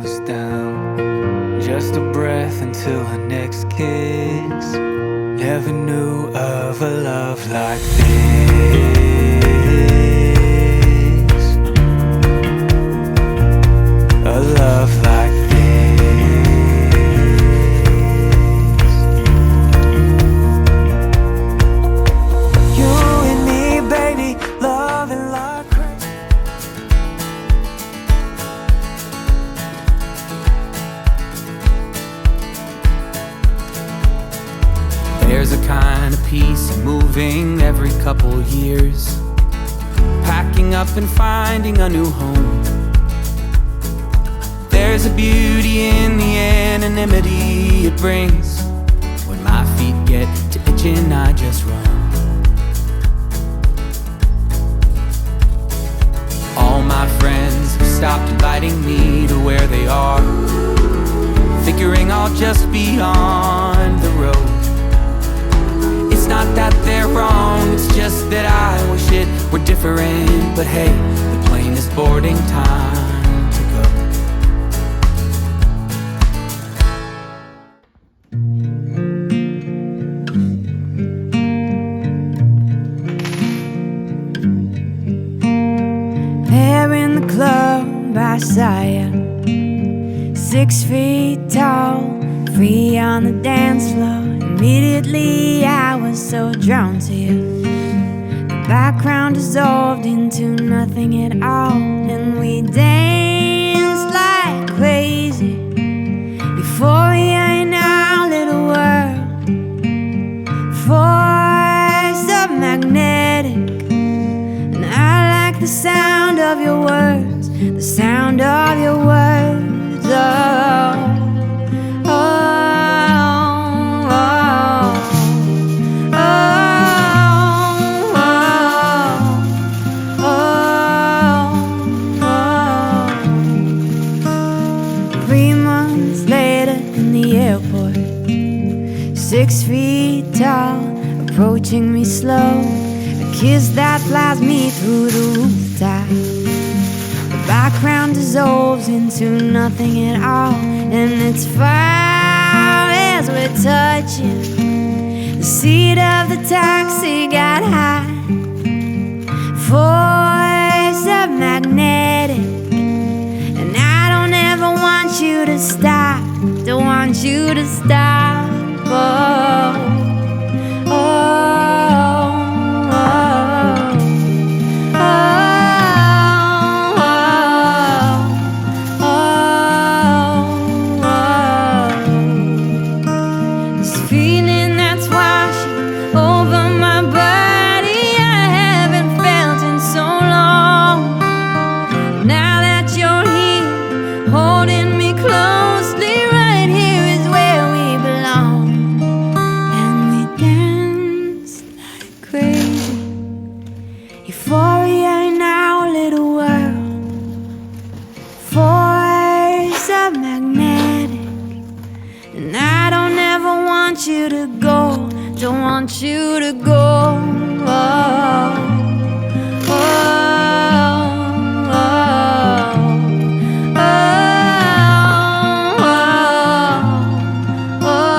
slows down. Just a breath until her next kiss. Never knew of a love like this. A love like this. You and me, baby, loving like crazy. There's a kind of peace moving every couple years, packing up and finding a new home. There's a beauty in the anonymity it brings. When my feet get to itching, I just run. All my friends have stopped inviting me to where they are, figuring I'll just be on the road. It's not that they're wrong, it's just that I wish it were different. But hey, the plane is boarding, time to go. There in the club I saw you, 6 feet tall, free on the dance floor. Immediately I was so drawn to you. The background dissolved into nothing at all, and we danced like crazy before we ain't our little world. Force of magnetic, and I like the sound of your words, the sound of your words. Oh, in the airport, 6 feet tall, approaching me slow, a kiss that flies me through the rooftop. The background dissolves into nothing at all, and it's far as we're touching. The seat of the taxi got high, force of magnetic, and I don't ever want you to stop. Don't want you to stop. Oh, oh, oh, oh, oh, oh, oh. This feeling that's washing over my body, I haven't felt in so long. Now that you're here, holding me closely, right here is where we belong. And we dance like crazy, euphoria in our little world. Force of magnetic, and I don't ever want you to go. Don't want you to go. Oh, oh, oh, oh, oh, oh, oh.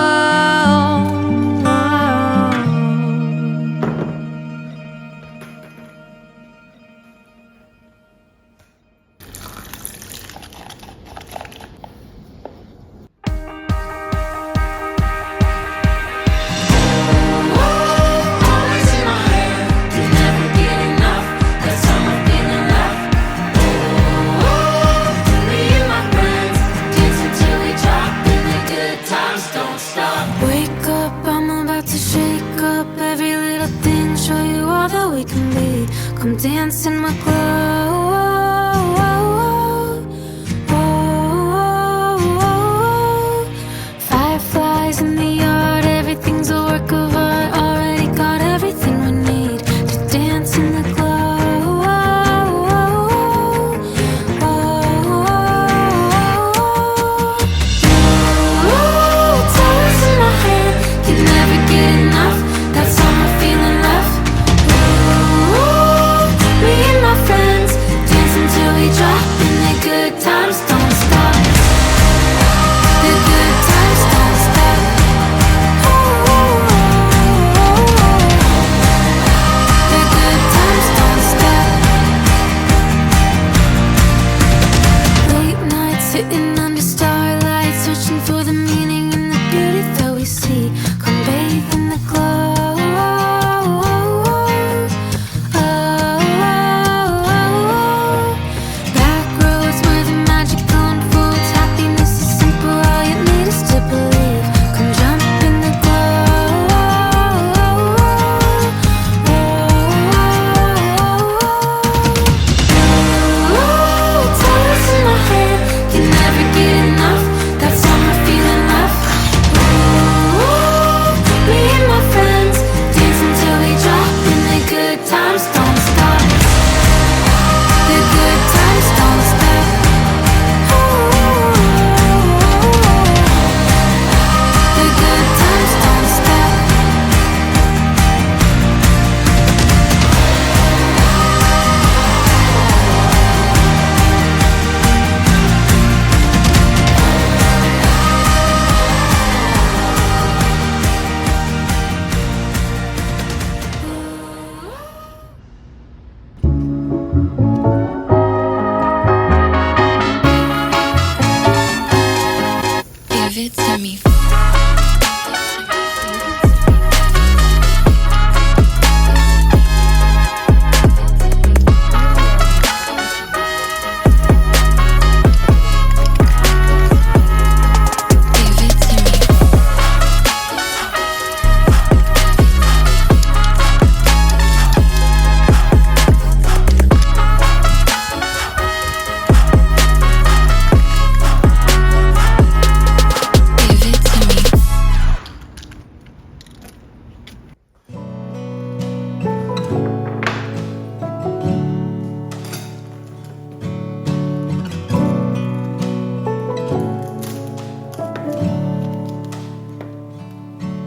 Give it to me.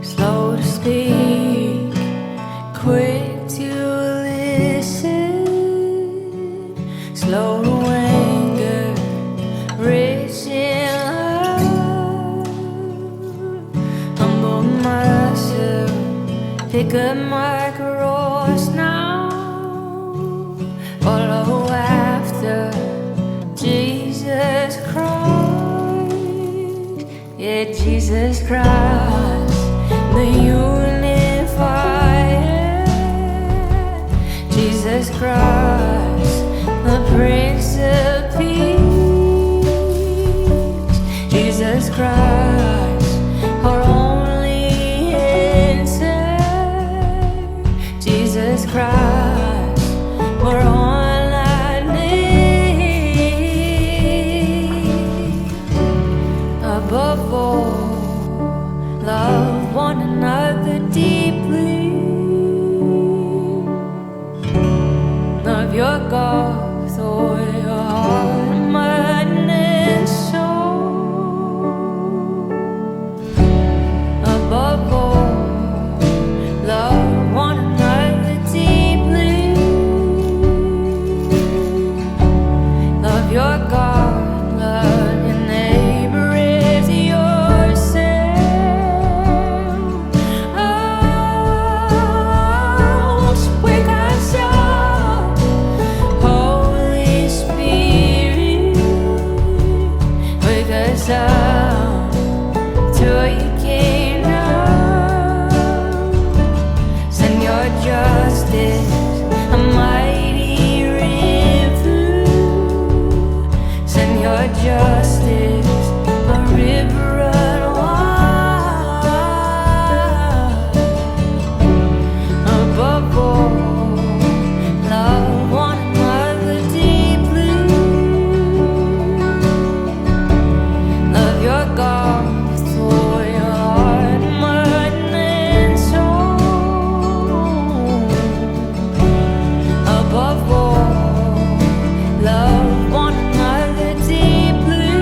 Slow to speak, quick to listen, slow to anger, rich in love. Humble myself, pick up my cross now. Follow after Jesus Christ, yeah, Jesus Christ, the unifier. Jesus Christ, the Prince of Peace. Jesus Christ, our only answer. Jesus Christ, we're all I need. Above all, love one another deeply. Love your God with all your heart, mind, and soul. Above all, love one another deeply. Love your God, love your neighbor as yourself. Oh, wake us up, Holy Spirit, wake us up to your kingdom. Send your justice, a mighty river. Send your justice, a river unwinding. Above all, love one another deeply. Love your God with all your heart, mind, and soul. Above all, love one another deeply.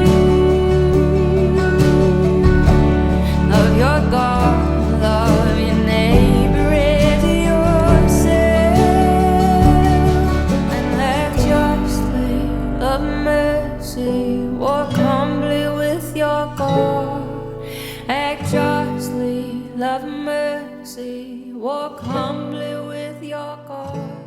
Love your God, love your neighbor as yourself. And let justly, love mercy, walk humbly with your God. Act justly, love mercy, walk humbly with your God.